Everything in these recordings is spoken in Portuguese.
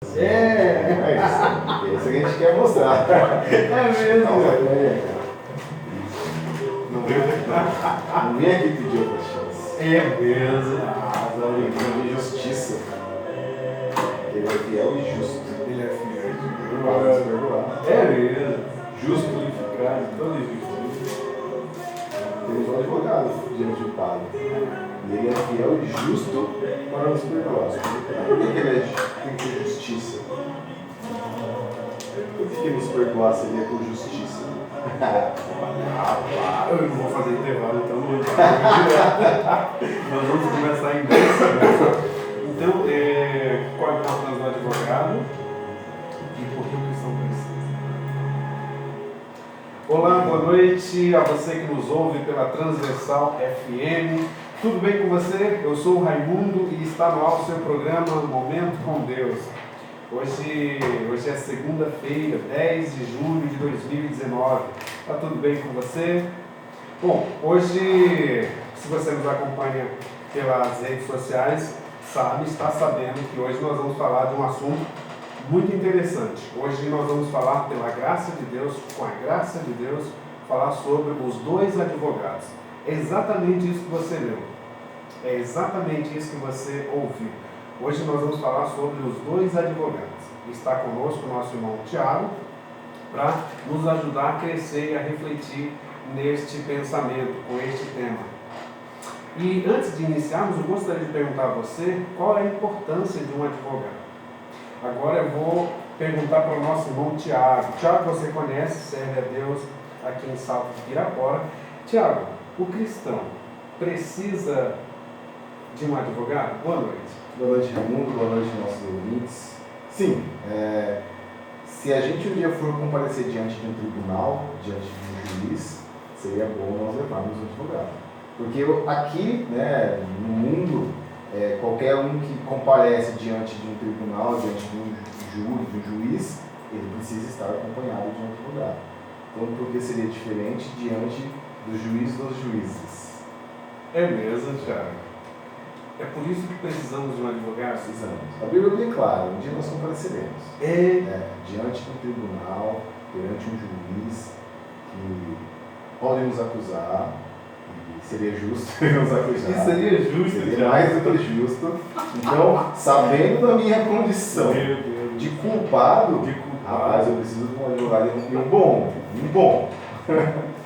É isso que a gente quer mostrar. É mesmo. Não vem aqui pedir outra chance. É mesmo. Ele pedir justiça. Ele é fiel e justo. Ele é fiel. Para nos perdoar. É mesmo. Justo e eficaz, toda injustiça. Temos um advogado diante do Pai. E ele é fiel e justo para nos perdoar. Por que ele tem que ter justiça? Por que nos perdoar seria por justiça? Eu não vou fazer intervalo, então não vou Nós vamos começar em 10 segundos. Então, qual é a importância do advogado e por que o cristão precisa? Olá, boa noite a você que nos ouve pela Transversal FM. Tudo bem com você? Eu sou o Raimundo e está no ar o seu programa Momento com Deus. Hoje é segunda-feira, 10 de julho de 2019. Está tudo bem com você? Bom, hoje, se você nos acompanha pelas redes sociais, está sabendo que hoje nós vamos falar de um assunto muito interessante. Hoje nós vamos falar, pela graça de Deus, com a graça de Deus, falar sobre os dois advogados. É exatamente isso que você leu. É exatamente isso que você ouviu. Hoje nós vamos falar sobre os dois advogados. Está conosco o nosso irmão Tiago, para nos ajudar a crescer e a refletir neste pensamento, com este tema. E antes de iniciarmos, eu gostaria de perguntar a você qual é a importância de um advogado. Agora eu vou perguntar para o nosso irmão Tiago. Tiago, você conhece, serve a Deus aqui em Salto de Pirapora. Tiago, o cristão precisa de um advogado? Boa noite. Boa noite, Raimundo. Boa noite, nossos ouvintes. Sim, se a gente um dia for comparecer diante de um tribunal, diante de um juiz, seria bom nós levarmos um advogado. Porque aqui, no mundo, qualquer um que comparece diante de um tribunal, diante de um júri, de um juiz, ele precisa estar acompanhado de um advogado. Então, por que seria diferente diante do juiz dos juízes? É mesmo, Thiago. É por isso que precisamos de um advogado? Precisamos. A Bíblia é bem clara, um dia nós compareceremos. Diante de um tribunal, perante um juiz, que pode nos acusar, e seria justo nos acusar. E seria justo, seria mais do que justo. Então, sabendo da minha condição de culpado, rapaz, eu preciso de um advogado e um bom.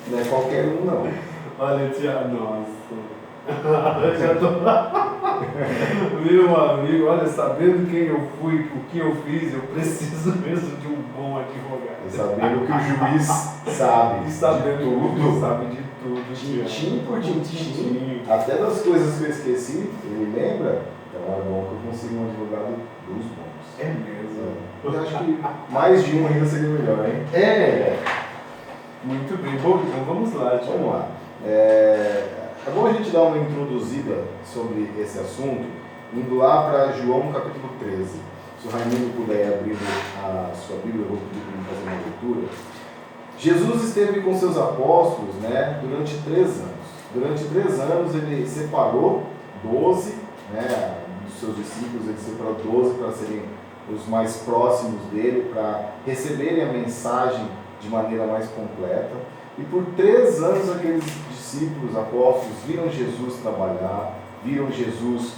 Não é qualquer um, não. Olha, Tiago, nossa. Eu já tô... Meu amigo, olha, sabendo quem eu fui, o que eu fiz, eu preciso mesmo de um bom advogado. E sabendo que o juiz sabe e sabendo de tudo, sabe de tudo, tintim por tintim, até das coisas que eu esqueci, ele lembra, então é bom que eu consiga um advogado dos bons. É mesmo. Eu acho que mais de um ainda seria melhor, hein? Muito bem, bom, então vamos lá, Tiago. Vamos lá. É bom a gente dar uma introduzida sobre esse assunto, indo lá para João capítulo 13. Se o Raimundo puder abrir a sua Bíblia, eu vou pedir para ele fazer uma leitura. Jesus esteve com seus apóstolos durante 3 anos. Durante 3 anos ele separou 12, dos seus discípulos, ele separou 12 para serem os mais próximos dele, para receberem a mensagem de maneira mais completa. E por 3 anos aqueles discípulos, apóstolos, viram Jesus trabalhar, viram Jesus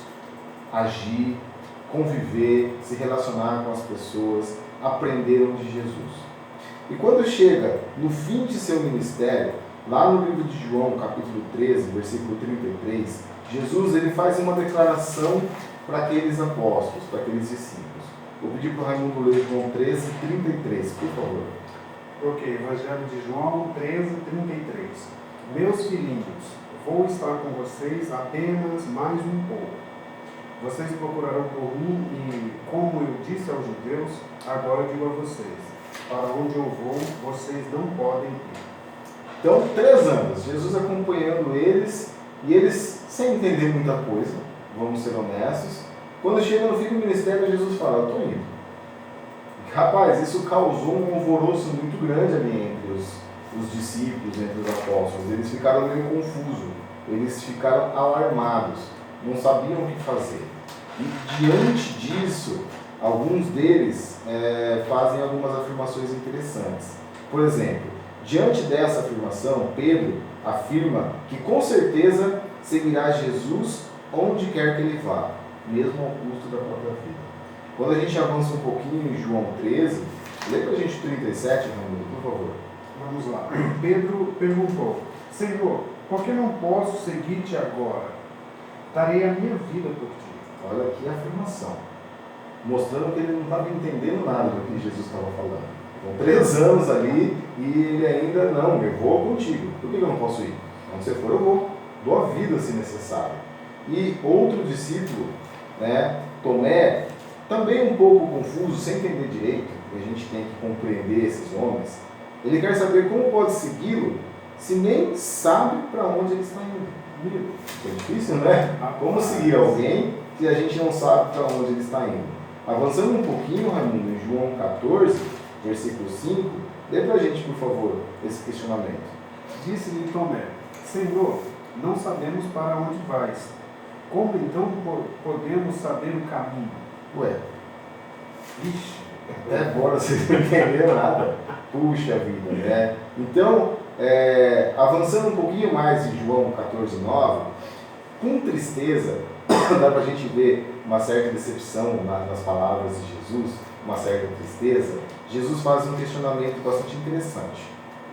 agir, conviver, se relacionar com as pessoas, aprenderam de Jesus. E quando chega no fim de seu ministério, lá no livro de João, capítulo 13, versículo 33, Jesus ele faz uma declaração para aqueles apóstolos, para aqueles discípulos. Vou pedir para o Raimundo ler João 13, 33, por favor. Ok, Evangelho de João 13, 33. Meus filhinhos, vou estar com vocês apenas mais um pouco. Vocês procurarão por mim e, como eu disse aos judeus, agora eu digo a vocês, para onde eu vou, vocês não podem ir. Então, 3 anos, Jesus acompanhando eles, e eles sem entender muita coisa, vamos ser honestos. Quando chega no fim do ministério, Jesus fala, eu estou indo. Rapaz, isso causou um alvoroço muito grande ali entre os discípulos, entre os apóstolos. Eles ficaram meio confusos, eles ficaram alarmados, não sabiam o que fazer. E diante disso, alguns deles fazem algumas afirmações interessantes. Por exemplo, diante dessa afirmação, Pedro afirma que com certeza seguirá Jesus onde quer que ele vá, mesmo ao custo da própria vida. Quando a gente avança um pouquinho em João 13, lê para a gente 37, Raimundo, por favor. Vamos lá. Pedro perguntou: Senhor, por que não posso seguir-te agora? Darei a minha vida por ti. Olha aqui a afirmação, mostrando que ele não estava entendendo nada do que Jesus estava falando. Então, 3 anos ali e ele ainda não, eu vou contigo. Por que eu não posso ir? Quando você for, eu vou. Dou a vida se necessário. E outro discípulo, Tomé, também um pouco confuso, sem entender direito, e a gente tem que compreender esses homens, ele quer saber como pode segui-lo se nem sabe para onde ele está indo. É difícil, né? Como seguir alguém se a gente não sabe para onde ele está indo? Avançando um pouquinho, Raimundo, em João 14, versículo 5, dê para a gente, por favor, esse questionamento. Disse-lhe Tomé: Senhor, não sabemos para onde vais. Como então podemos saber o caminho? Ué, Ixi, até agora vocês não entenderam nada. Puxa vida, né? Então, avançando um pouquinho mais em João 14, 9, com tristeza, dá para a gente ver uma certa decepção nas palavras de Jesus, uma certa tristeza. Jesus faz um questionamento bastante interessante.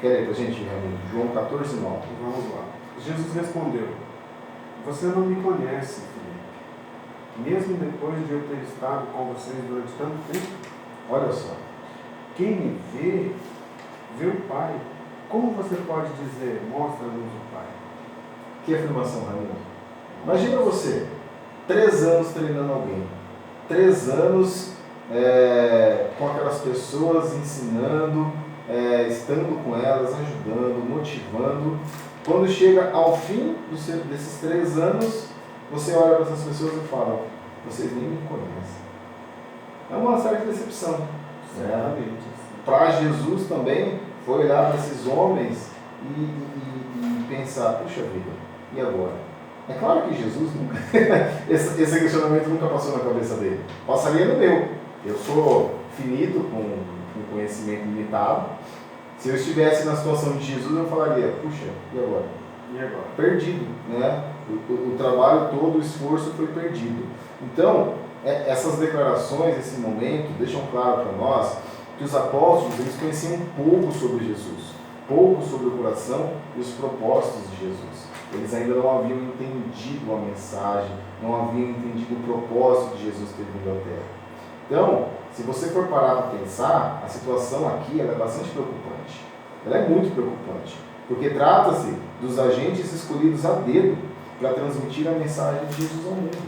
Quer ler para a gente, João 14, 9? Vamos lá. Jesus respondeu: Você não me conhece, Filipe, mesmo depois de eu ter estado com vocês durante tanto tempo? Olha só. Quem me vê, vê o Pai. Como você pode dizer: mostra-nos o Pai? Que afirmação, Raimundo? Imagina você, 3 anos treinando alguém, 3 anos com aquelas pessoas ensinando, estando com elas, ajudando, motivando. Quando chega ao fim desses 3 anos, você olha para essas pessoas e fala: vocês nem me conhecem. É uma certa decepção. Para Jesus também foi olhar para esses homens e pensar: puxa vida, e agora? É claro que Jesus nunca, esse questionamento nunca passou na cabeça dele. Passaria no meu. Eu sou finito, com conhecimento limitado. Se eu estivesse na situação de Jesus, eu falaria: puxa, e agora? E agora? Perdido, né? O trabalho todo, o esforço foi perdido. Então, essas declarações, esse momento, deixam claro para nós que os apóstolos, eles conheciam pouco sobre Jesus, pouco sobre o coração e os propósitos de Jesus. Eles ainda não haviam entendido a mensagem, não haviam entendido o propósito de Jesus ter vindo à Terra. Então, se você for parar para pensar, a situação aqui ela é bastante preocupante. Ela é muito preocupante, porque trata-se dos agentes escolhidos a dedo para transmitir a mensagem de Jesus ao mundo.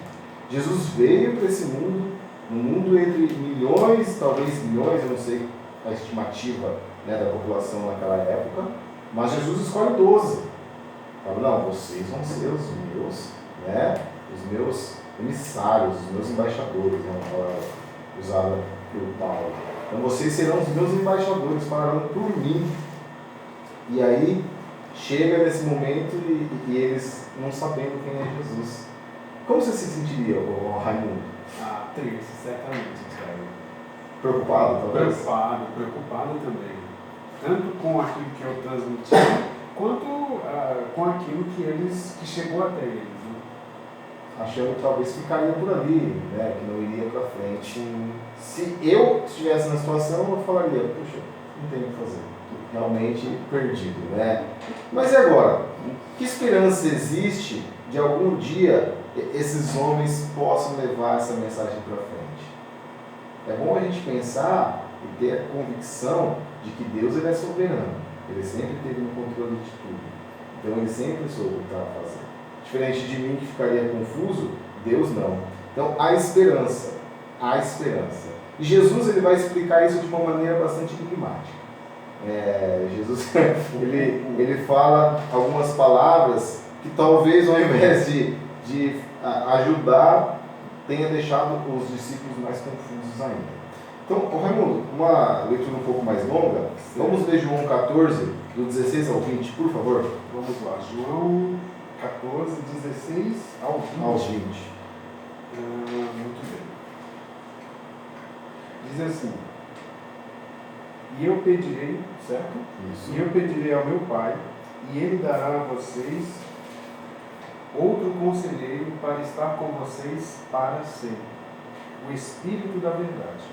Jesus veio para esse mundo, um mundo entre milhões, talvez milhões, eu não sei a estimativa da população naquela época, mas Jesus escolhe 12. Fala: não, vocês vão ser os meus emissários, os meus embaixadores, é uma palavra usada por Paulo. Então vocês serão os meus embaixadores, falarão por mim. E aí chega nesse momento e eles não sabendo quem é Jesus. Como você se sentiria, Raimundo? Triste, certamente, Thiago. Preocupado, talvez? Preocupado também. Tanto com aquilo que eu transmiti, quanto com aquilo que chegou até eles. Né? Achando que talvez ficaria por ali, que não iria para frente. Se eu estivesse na situação, eu falaria: puxa, não tem o que fazer. Realmente perdido, Mas e agora? Que esperança existe de algum dia esses homens possam levar essa mensagem para frente? É bom a gente pensar e ter a convicção de que Deus ele é soberano. Ele sempre teve no controle de tudo. Então ele sempre soube o que estava fazendo. Diferente de mim que ficaria confuso, Deus não. Então há esperança. Há esperança. E Jesus ele vai explicar isso de uma maneira bastante enigmática. Jesus ele fala algumas palavras que talvez ao invés de ajudar, tenha deixado os discípulos mais confusos ainda. Então, Raimundo, uma leitura um pouco mais longa. Vamos ler João 14, do 16 ao 20, por favor. Vamos lá, João 14, 16 ao 20. Aos 20. Muito bem. diz assim: e eu pedirei, certo? Isso. E eu pedirei ao meu Pai, e ele dará a vocês outro conselheiro para estar com vocês para sempre, o Espírito da verdade.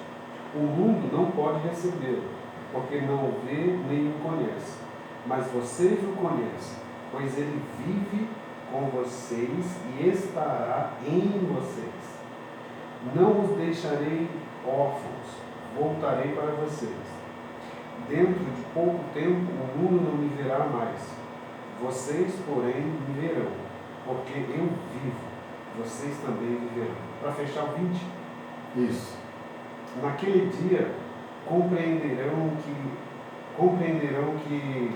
O mundo não pode recebê-lo, porque não o vê nem o conhece. Mas vocês o conhecem, pois ele vive com vocês e estará em vocês. Não os deixarei órfãos, voltarei para vocês. Dentro de pouco tempo o mundo não me verá mais. Vocês, porém, me verão, porque eu vivo, vocês também viverão. Para fechar o 20. Isso. Naquele dia compreenderão que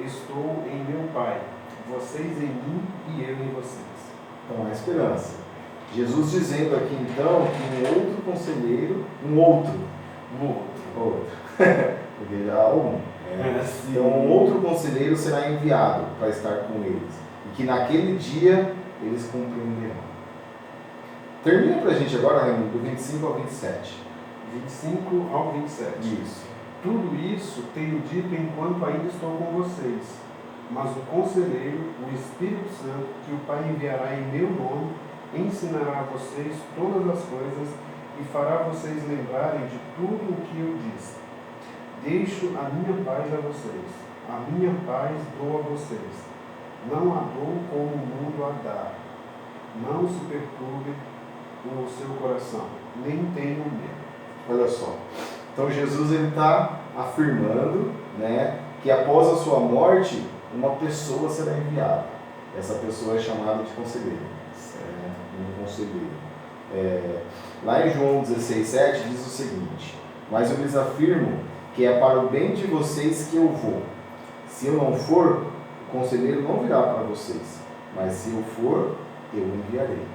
estou em meu Pai, vocês em mim e eu em vocês. Então, a esperança. Jesus dizendo aqui então que um outro conselheiro, outro, porque já há um. Então, um outro conselheiro será enviado para estar com eles, e que naquele dia eles compreenderão. Termina para a gente agora, Raimundo, do 25 ao 27. 25 ao 27. Isso. Tudo isso tenho dito enquanto ainda estou com vocês, mas o conselheiro, o Espírito Santo, que o Pai enviará em meu nome, ensinará a vocês todas as coisas e fará vocês lembrarem de tudo o que eu disse. Deixo a minha paz a vocês, a minha paz dou a vocês. Não a dou como o mundo a dá. Não se perturbe o seu coração, nem tenham medo. Olha só. Então Jesus está afirmando, né, que após a sua morte, uma pessoa será enviada. Essa pessoa é chamada de conselheiro. Um conselheiro. Lá em João 16,7 diz o seguinte: mas eu lhes afirmo que é para o bem de vocês que eu vou. Se eu não for, o conselheiro não virá para vocês, mas se eu for, eu o enviarei.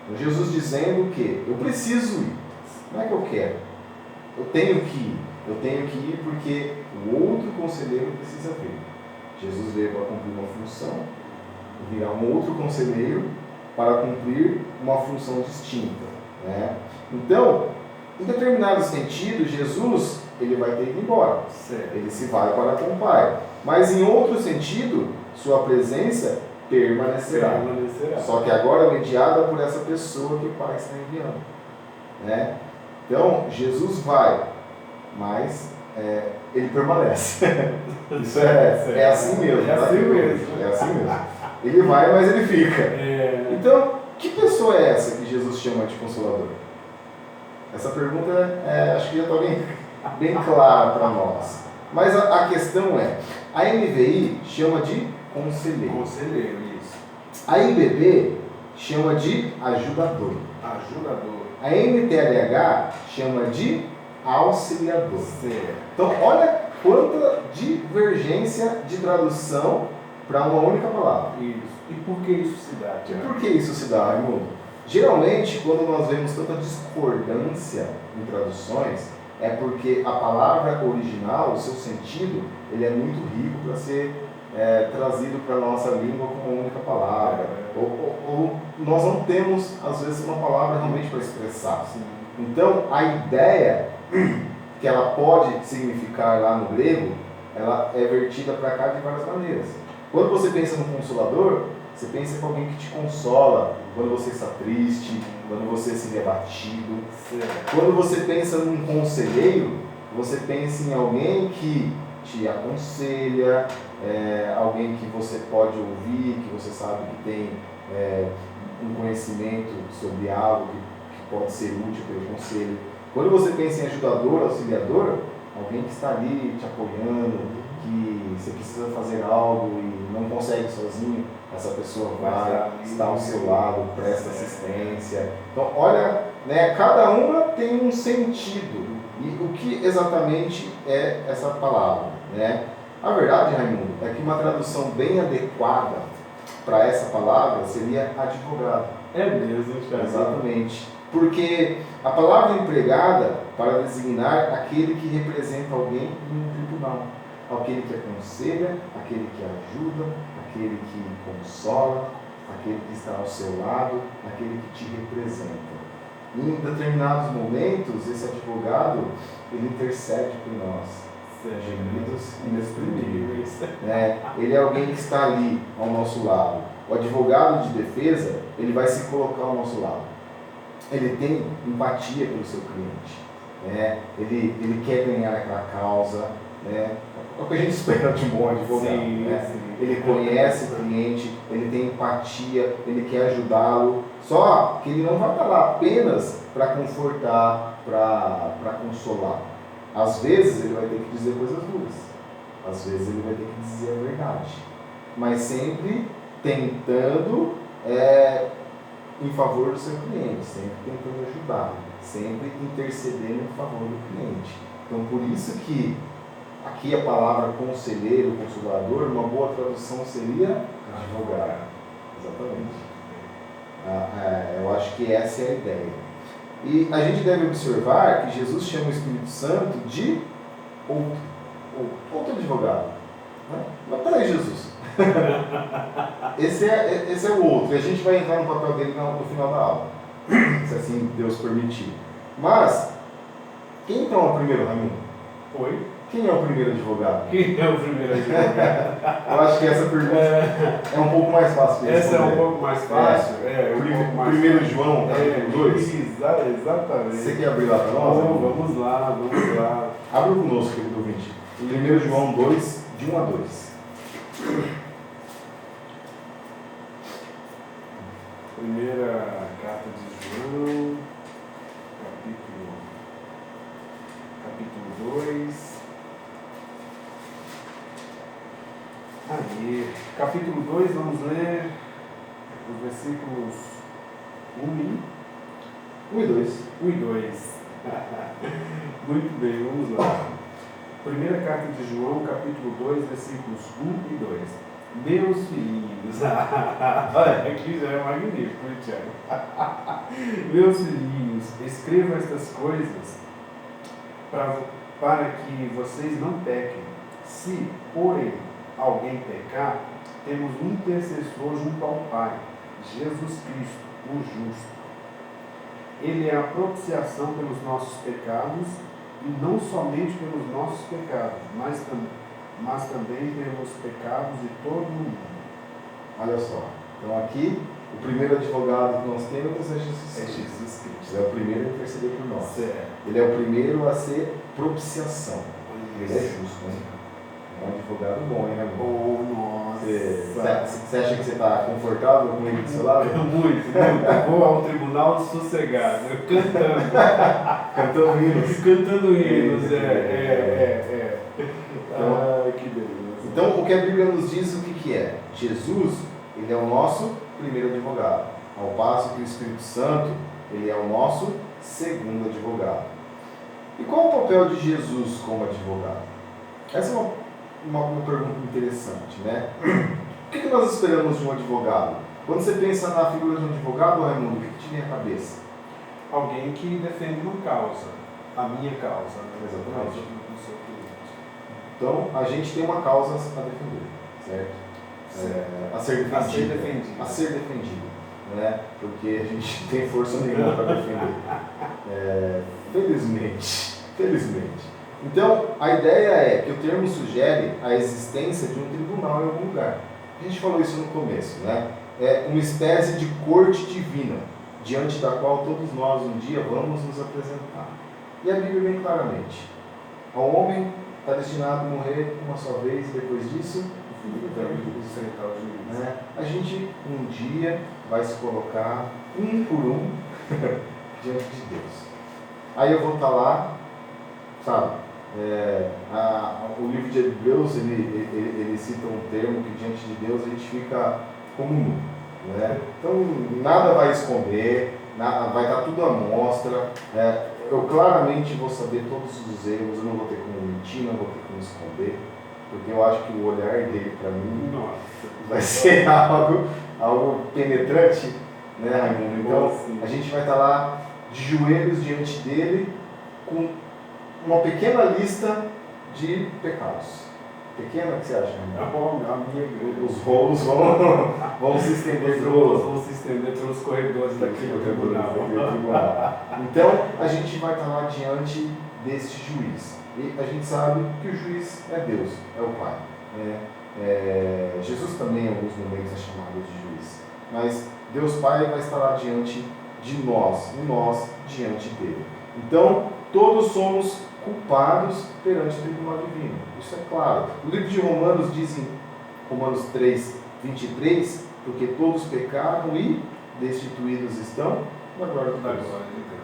Então Jesus dizendo que eu preciso ir, não é que eu quero, eu tenho que ir porque o outro conselheiro precisa vir. Jesus veio para cumprir uma função, virá um outro conselheiro para cumprir uma função distinta, né? Então, em determinado sentido, Jesus ele vai ter que ir embora. Certo. Ele se vai para com o Pai. Mas em outro sentido, sua presença permanecerá. Só que agora mediada por essa pessoa que o Pai está enviando, né? Então, Jesus vai, mas ele permanece. Isso é assim mesmo. É assim mesmo. É assim mesmo. Ele vai, mas ele fica. Então, que pessoa é essa que Jesus chama de Consolador? Essa pergunta acho que já está bem clara para nós. Mas a questão é, a NVI chama de conselheiro. Conselheiro, isso. A IBB chama de ajudador. Ajudador. A NTLH chama de auxiliador. Certo. Então, olha quanta divergência de tradução para uma única palavra. Isso. E por que isso se dá, E Tiago? por que isso se dá, Raimundo? Geralmente, quando nós vemos tanta discordância em traduções, é porque a palavra original, o seu sentido, ele é muito rico para ser trazido para a nossa língua como uma única palavra. Ou nós não temos, às vezes, uma palavra realmente para expressar. Sim. Então, a ideia que ela pode significar lá no grego, ela é vertida para cá de várias maneiras. Quando você pensa no Consolador, você pensa em alguém que te consola quando você está triste, quando você se vê abatido. Certo. Quando você pensa num conselheiro, você pensa em alguém que te aconselha, alguém que você pode ouvir, que você sabe que tem um conhecimento sobre algo que pode ser útil pelo conselho. Quando você pensa em ajudador, auxiliador, alguém que está ali te apoiando, que você precisa fazer algo e não consegue sozinho, essa pessoa vai, está ao seu lado, presta assistência. Então, olha, né, cada uma tem um sentido. E o que exatamente é essa palavra, né? A verdade, Raimundo, é que uma tradução bem adequada para essa palavra seria advogado. É mesmo, Tiago. Exatamente. Porque a palavra empregada para designar aquele que representa alguém em um tribunal. Aquele que aconselha, aquele que ajuda, aquele que consola, aquele que está ao seu lado, aquele que te representa. Em determinados momentos, esse advogado, ele intercede por nós. Gemidos inexprimíveis. Ele é alguém que está ali ao nosso lado. O advogado de defesa, ele vai se colocar ao nosso lado. Ele tem empatia pelo seu cliente. Ele quer ganhar aquela causa. É o que a gente espera de um bom advogado. Sim. Ele conhece o cliente, ele tem empatia, ele quer ajudá-lo. Só que ele não vai estar lá apenas para confortar, para consolar. Às vezes ele vai ter que dizer coisas duras, às vezes ele vai ter que dizer a verdade, mas sempre tentando em favor do seu cliente, sempre tentando ajudar, sempre intercedendo em favor do cliente. Então por isso que aqui a palavra conselheiro, consolador, uma boa tradução seria advogado. Exatamente. Eu acho que essa é a ideia. E a gente deve observar que Jesus chama o Espírito Santo de outro advogado. Né? Mas peraí, Jesus. esse é o outro. E a gente vai entrar no papel dele no final da aula, se assim Deus permitir. Mas, quem então é o primeiro, Raimundo? Oi? Quem é o primeiro advogado? Quem é o primeiro advogado? Eu acho que essa pergunta é um pouco mais fácil de responder. Essa é um pouco mais fácil? Primeiro João, capítulo 2. Exatamente. Você quer abrir lá para nós? Vamos lá. Abra conosco, querido ouvinte. 1 João 2, de 1 a 2. Primeira carta de João, capítulo 2. Aí, capítulo 2, vamos ler os versículos 1 e 2. Muito bem, vamos lá. Primeira carta de João, capítulo 2, versículos 1 e 2. Meus filhinhos, olha, aqui já é magnífico, né, Tiago? Meus filhinhos, escrevam estas coisas para que vocês não pequem. Se, porém, alguém pecar, temos um intercessor junto ao Pai, Jesus Cristo, o justo. Ele é a propiciação pelos nossos pecados, e não somente pelos nossos pecados, mas também pelos pecados de todo mundo. Olha só, então aqui o primeiro advogado que nós temos é Jesus Cristo. Ele é o primeiro a interceder por nós. Certo. Ele é o primeiro a ser propiciação. Ele é justo, né? É um advogado bom, hein, nossa. Você acha que você está confortável com ele do seu lado? Muito. Vou ao tribunal sossegado, cantando. Cantando hinos. Que beleza. Então, o que a Bíblia nos diz, o que é? Jesus, ele é o nosso primeiro advogado. Ao passo que o Espírito Santo, ele é o nosso segundo advogado. E qual o papel de Jesus como advogado? Essa é uma pergunta interessante, né? O que nós esperamos de um advogado? Quando você pensa na figura de um advogado, Raimundo, o que te vem à cabeça? Alguém que defende uma causa, a minha causa, né? Exatamente. Do seu cliente. Então, a gente tem uma causa a defender, certo? A ser defendida. A ser defendida, né? Porque a gente não tem força nenhuma para defender. Felizmente. Então, a ideia é que o termo sugere a existência de um tribunal em algum lugar. A gente falou isso no começo, né? É uma espécie de corte divina, diante da qual todos nós um dia vamos nos apresentar. E a Bíblia vem claramente. Ao homem está destinado a morrer uma só vez, e depois disso, Enfrentar o juiz. né? A gente um dia vai se colocar um por um diante de Deus. Aí eu vou estar lá, sabe? O livro de Hebreus ele cita um termo que diante de Deus a gente fica como nu, né? Então nada vai esconder, vai estar tudo à mostra. Eu claramente vou saber todos os erros, eu não vou ter como mentir, não vou ter como esconder, porque eu acho que o olhar dele para mim vai ser algo penetrante, né, Raimundo? Então a gente vai estar lá de joelhos diante dele com uma pequena lista de pecados. pequena, o que você acha? Tá bom, meu amigo. Os rolos vão se estender pelos corredores daquele tribunal. Então, a gente vai estar lá diante deste juiz. E a gente sabe que o juiz é Deus, é o Pai. Jesus também, em alguns momentos, é chamado de juiz. Mas Deus Pai vai estar lá diante de nós, e nós diante dele. Então, todos somos culpados perante o tribunal divino. Isso é claro. O livro de Romanos diz em Romanos 3, 23, porque todos pecaram e destituídos estão da glória de Deus.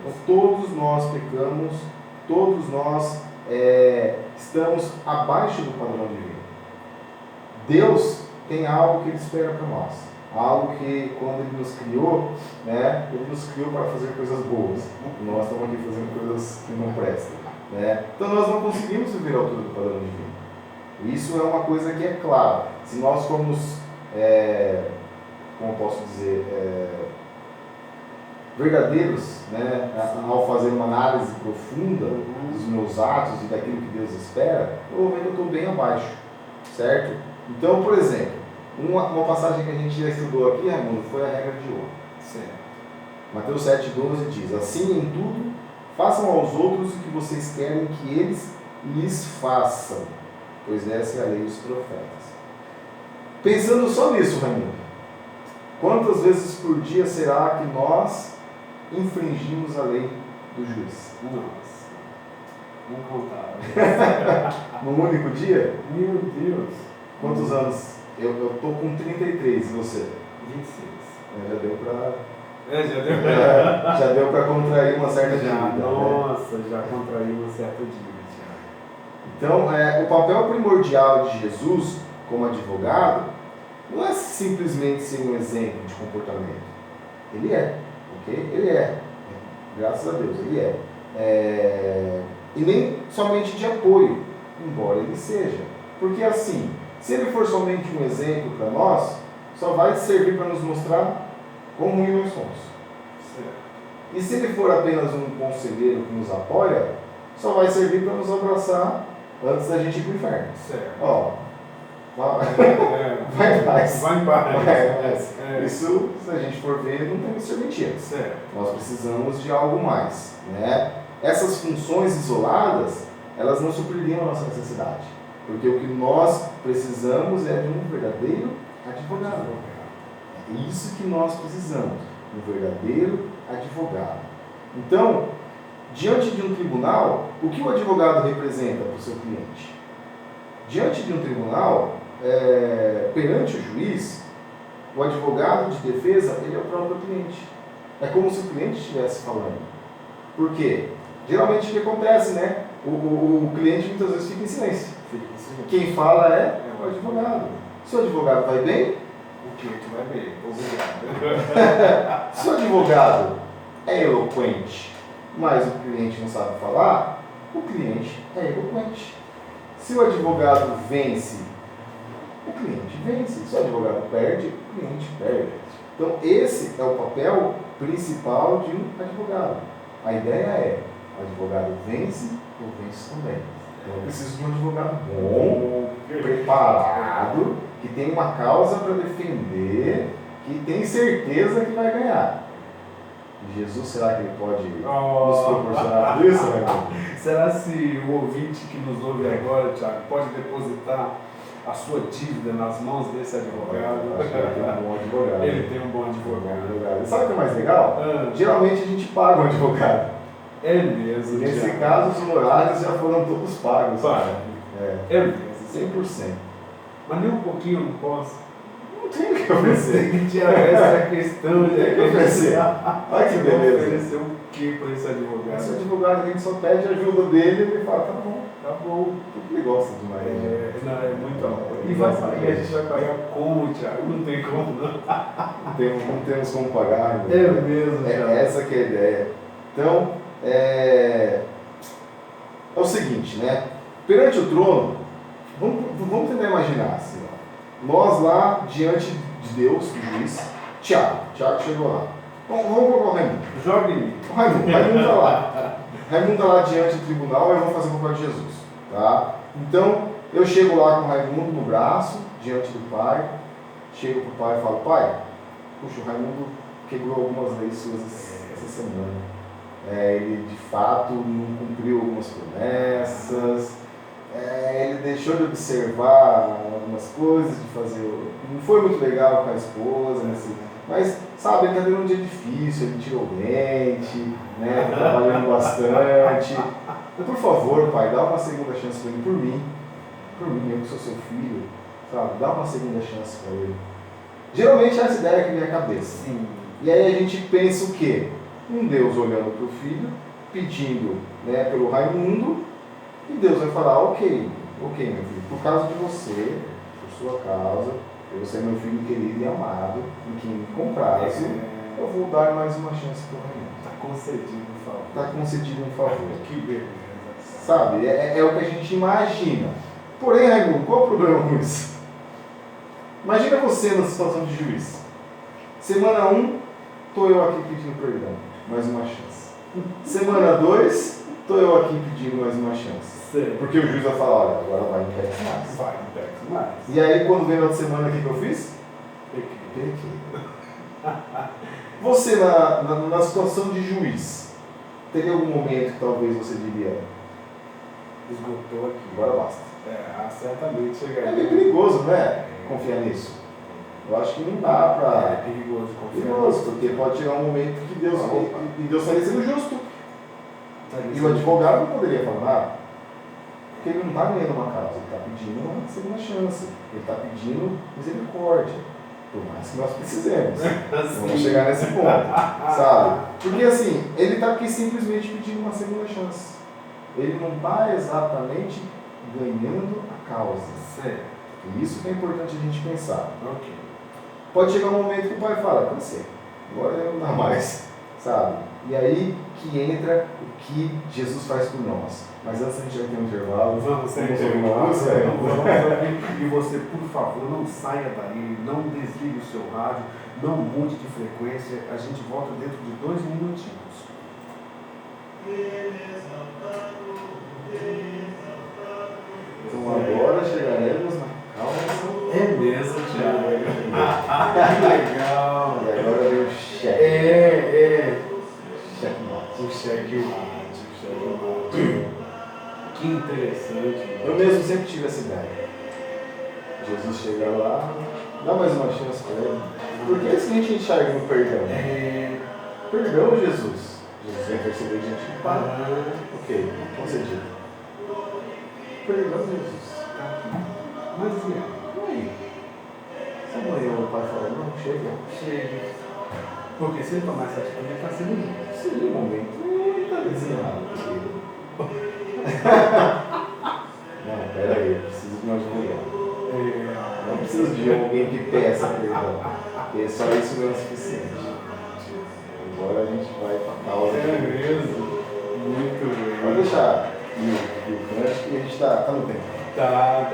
Então, todos nós pecamos, todos nós estamos abaixo do padrão divino. Deus tem algo que Ele espera para nós. Algo que, quando Ele nos criou, né, Ele nos criou para fazer coisas boas. E nós estamos aqui fazendo coisas que não prestam. Né? Então nós não conseguimos viver à altura do padrão divino. Isso é uma coisa que é clara. Se nós formos, como posso dizer, verdadeiros, né, ao fazer uma análise profunda dos meus atos e daquilo que Deus espera, eu vou ver que eu estou bem abaixo. Certo? Então, por exemplo, uma passagem que a gente já estudou aqui, Raimundo, foi a regra de ouro. Certo. Mateus 7,12 diz: assim em tudo, façam aos outros o que vocês querem que eles lhes façam, pois essa é a lei dos profetas. Pensando só nisso, Raimundo, quantas vezes por dia será que nós infringimos a lei do juiz? Nossa, não contava. Num único dia? Meu Deus. Quantos anos? Eu estou com 33, e você? 26. Já deu para... já deu para contrair uma certa dívida. Nossa, já contraí uma certa dívida. Então, o papel primordial de Jesus como advogado não é simplesmente ser um exemplo de comportamento. Ele é, ok? Ele é. Graças a Deus, ele é. E nem somente de apoio, embora ele seja. Porque assim, se ele for somente um exemplo para nós, só vai servir para nos mostrar quão ruim nós somos. Certo. E se ele for apenas um conselheiro que nos apoia, só vai servir para nos abraçar antes da gente ir para o inferno. Certo. Ó, vai em paz. Vai em paz. Isso, se a gente for ver, não tem serventia. Certo. Nós precisamos de algo mais. Né? Essas funções isoladas, elas não supririam a nossa necessidade. Porque o que nós precisamos é de um verdadeiro advogado. É isso que nós precisamos, um verdadeiro advogado. Então, diante de um tribunal, o que o advogado representa para o seu cliente? Diante de um tribunal, perante o juiz, o advogado de defesa, ele é o próprio cliente. É como se o cliente estivesse falando. Por quê? Geralmente o que acontece, né? O cliente muitas vezes fica em silêncio. Quem fala é o advogado. Se o advogado vai bem, o cliente vai bem. Obrigado. Se o advogado é eloquente, mas o cliente não sabe falar, o cliente é eloquente. Se o advogado vence, o cliente vence. Se o advogado perde, o cliente perde. Então esse é o papel principal de um advogado. A ideia é, o advogado vence, eu venço também. Então eu preciso de um advogado bom, preparado, que tem uma causa para defender, que tem certeza que vai ganhar. E Jesus, será que ele pode nos proporcionar tudo isso? Será se o ouvinte que nos ouve agora, Thiago, pode depositar a sua dívida nas mãos desse advogado? Acho que ele tem um bom advogado. Ele tem um bom advogado. E sabe o que é mais legal? Geralmente a gente paga um advogado. É mesmo. Nesse caso, os honorários já foram todos pagos. É mesmo. 100%. Mas nem um pouquinho eu não posso. Não tem o que oferecer. Tem que tirar essa questão. Tem que oferecer. Olha que beleza. Oferecer o que para esse advogado? Esse advogado, a gente só pede a ajuda dele e ele fala, tá bom. Porque ele gosta demais. É muito amor. E a gente vai pagar como, Thiago? Não tem como, não. Não temos como pagar. É mesmo, Thiago. Essa que é a ideia. Então, é o seguinte, né? Perante o trono, vamos tentar imaginar assim, ó. Nós lá diante de Deus, o juiz, Tiago chegou lá. Vamos colocar o Raimundo. Joga em mim. O Raimundo está lá. Raimundo está lá diante do tribunal e eu vou fazer o papel de Jesus. Tá? Então, Eu chego lá com o Raimundo no braço, diante do pai, chego pro pai e falo, pai, puxa, o Raimundo quebrou algumas leis suas essa semana. Ele de fato não cumpriu algumas promessas, ele deixou de observar algumas coisas, de fazer. Não foi muito legal com a esposa, mas sabe, ele está tendo um dia difícil, ele tirou o dente, né, tá trabalhando bastante. Por favor, pai, dá uma segunda chance para ele, por mim, eu que sou seu filho, sabe, dá uma segunda chance para ele. Geralmente essa ideia que vem à cabeça. Sim. E aí a gente pensa o quê? Um Deus olhando para o filho, pedindo, né, pelo Raimundo, e Deus vai falar, ok, meu filho, por causa de você, por sua causa, você é meu filho querido e amado, em quem me comprasse, eu vou dar mais uma chance para o Raimundo. Está concedido um favor. Está concedido um favor. Que beleza. Sabe, é o que a gente imagina. Porém, Raimundo, qual é o problema com isso? Imagina você na situação de juiz. Semana 1, estou eu aqui pedindo perdão, mais uma chance. Semana 2, estou eu aqui pedindo mais uma chance. Sim. Porque o juiz vai falar, olha, agora vai em pex mais. Vai em pex mais. E aí, quando vem na outra semana, o que eu fiz? Pequei. Você, na situação de juiz, teria algum momento que talvez você diria, esgotou aqui. agora basta. Certamente chegaria. É meio perigoso, né? Confiar nisso. Eu acho que não dá pra... É perigoso confiar. Perigoso, porque pode chegar um momento que Deus estaria sendo justo. E o advogado não poderia falar nada. Porque ele não está ganhando uma causa, ele está pedindo uma segunda chance. Ele está pedindo misericórdia. Por mais que nós precisemos. Vamos chegar nesse ponto. Sabe? Porque assim, ele está aqui simplesmente pedindo uma segunda chance. Ele não está exatamente ganhando a causa. Certo. E isso que é importante a gente pensar. Ok. Pode chegar um momento que o pai fala, cansei, agora não dá mais, sabe? E aí que entra o que Jesus faz por nós. Mas antes a gente vai ter um intervalo. Vamos ouvir uma música? E você, por favor, não saia daí, não desligue o seu rádio, não mude de frequência. A gente volta dentro de 2 minutinhos. Então agora chegaremos na calma. É mesmo, Thiago. Que legal. E agora vem o cheque. Checkmate. O checkmate. Que interessante. Eu mesmo sempre tive essa ideia. Jesus chega lá, dá mais uma chance para ele. Porque é assim a gente enxerga no perdão. Perdão, Jesus. Jesus vai interceder diante do Pai. Ok, concedido. Perdão, Jesus. Mas e aí? Se amanhã o pai falar, não, chega. Porque se ele tomar essa atitude, ele está sendo livre. Seria um momento. Ele está desenhado. Não, pera aí, eu preciso de um advogado. Não preciso de alguém que peça perdão. Porque só isso não é suficiente. Agora a gente vai para a causa. É mesmo? Muito bem. Pode deixar o cântico que a gente está no tempo. Tá.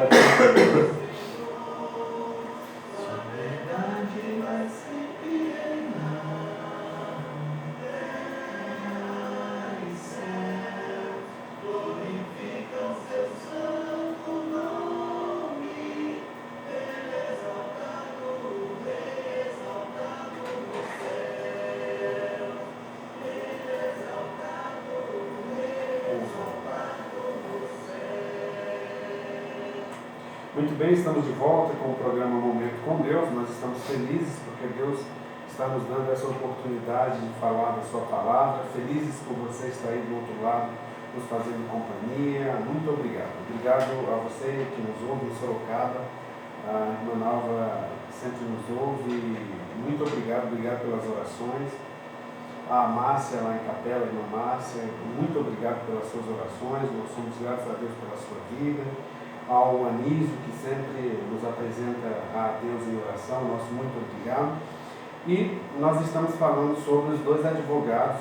Muito bem, estamos de volta com o programa Momento com Deus. Nós estamos felizes porque Deus está nos dando essa oportunidade de falar da sua palavra. Felizes por você estar aí do outro lado, nos fazendo companhia. Muito obrigado. Obrigado a você que nos ouve em Sorocaba. A irmã Nalva sempre nos ouve. Muito obrigado pelas orações. A Márcia lá em Capela, a irmã Márcia, muito obrigado pelas suas orações. Nós somos gratos a Deus pela sua vida. Ao Anísio, que sempre nos apresenta a Deus em oração, nosso muito obrigado. E nós estamos falando sobre os 2 advogados,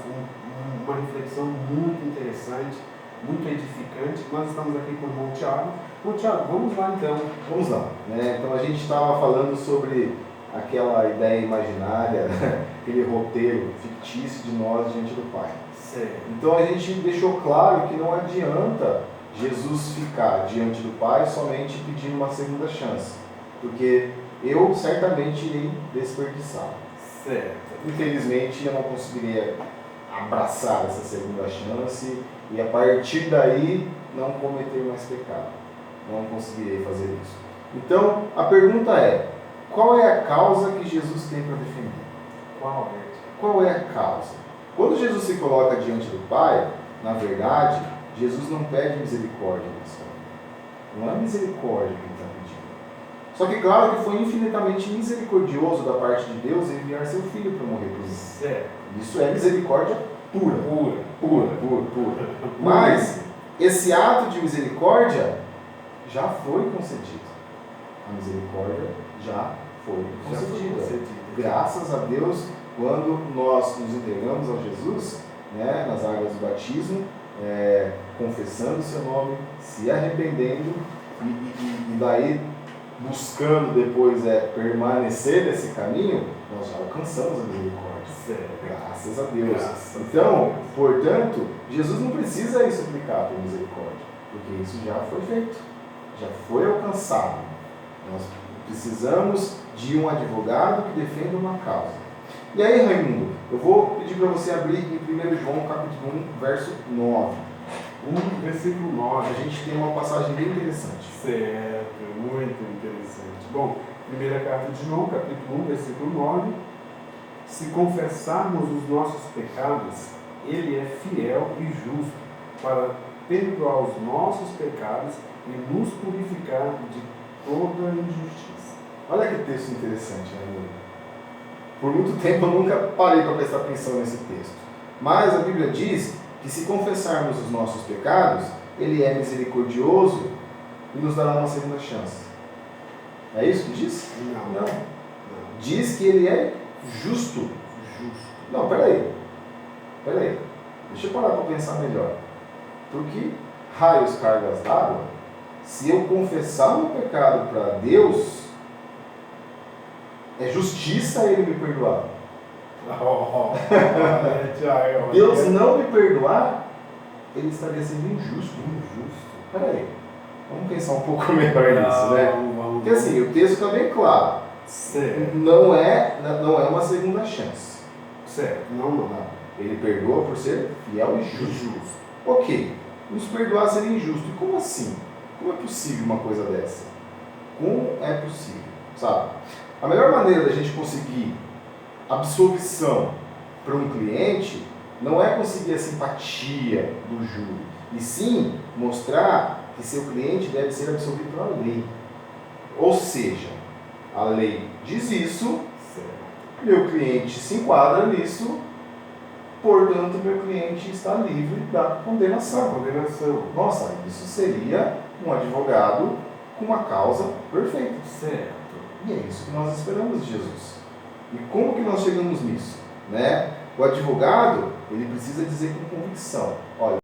uma reflexão muito interessante, muito edificante. Nós estamos aqui com o irmão Thiago. Bom, Thiago, vamos lá então. Vamos lá. Então a gente estava falando sobre aquela ideia imaginária, aquele roteiro fictício de nós diante do Pai. Certo. Então a gente deixou claro que não adianta Jesus ficar diante do Pai somente pedindo uma segunda chance, porque eu certamente irei desperdiçar. Certo. Infelizmente eu não conseguiria abraçar essa segunda chance e a partir daí não cometer mais pecado. Não conseguirei fazer isso. Então a pergunta é: qual é a causa que Jesus tem para defender? Qual é a causa? Quando Jesus se coloca diante do Pai, na verdade, Jesus não pede misericórdia nesse momento. Não é misericórdia que ele está pedindo. Só que claro que foi infinitamente misericordioso da parte de Deus enviar seu Filho para morrer por isso. Isso é misericórdia pura. Pura. Mas esse ato de misericórdia já foi concedido. A misericórdia já foi concedida. Graças a Deus, quando nós nos entregamos a Jesus, né, nas águas do batismo, confessando o seu nome, se arrependendo e daí buscando depois permanecer nesse caminho, nós já alcançamos a misericórdia. Graças a Deus. Então, portanto, Jesus não precisa ir suplicar por misericórdia, porque isso já foi feito, já foi alcançado. Nós precisamos de um advogado que defenda uma causa. E aí, Raimundo, eu vou pedir para você abrir em 1 João capítulo 1, verso 9. Versículo 9. A gente tem uma passagem bem interessante. Certo, muito interessante. Bom, primeira carta de João, capítulo 1, versículo 9. Se confessarmos os nossos pecados, Ele é fiel e justo para perdoar os nossos pecados e nos purificar de toda injustiça. Olha que texto interessante, Raimundo. Por muito tempo eu nunca parei para prestar atenção nesse texto. Mas a Bíblia diz que se confessarmos os nossos pecados, Ele é misericordioso e nos dará uma segunda chance. É isso que diz? Não. Diz que Ele é justo. Não, peraí. Deixa eu parar para pensar melhor. Por que raios cargas d'água, se eu confessar o meu pecado para Deus, é justiça Ele me perdoar? Deus não me perdoar, Ele estaria sendo injusto. Peraí, vamos pensar um pouco melhor nisso, né? Porque assim, o texto está bem claro. Certo. Não é uma segunda chance. Certo. Não. Ele perdoa por ser fiel e justo. Ok, nos perdoar seria injusto. E como assim? Como é possível uma coisa dessa? Como é possível? Sabe? A melhor maneira da gente conseguir absolvição para um cliente não é conseguir a simpatia do júri, e sim mostrar que seu cliente deve ser absolvido pela lei. Ou seja, a lei diz isso, meu cliente se enquadra nisso, portanto meu cliente está livre da condenação. Nossa, isso seria um advogado com uma causa perfeita. Certo. E é isso que nós esperamos de Jesus. E como que nós chegamos nisso? Né? O advogado, ele precisa dizer com convicção: olha,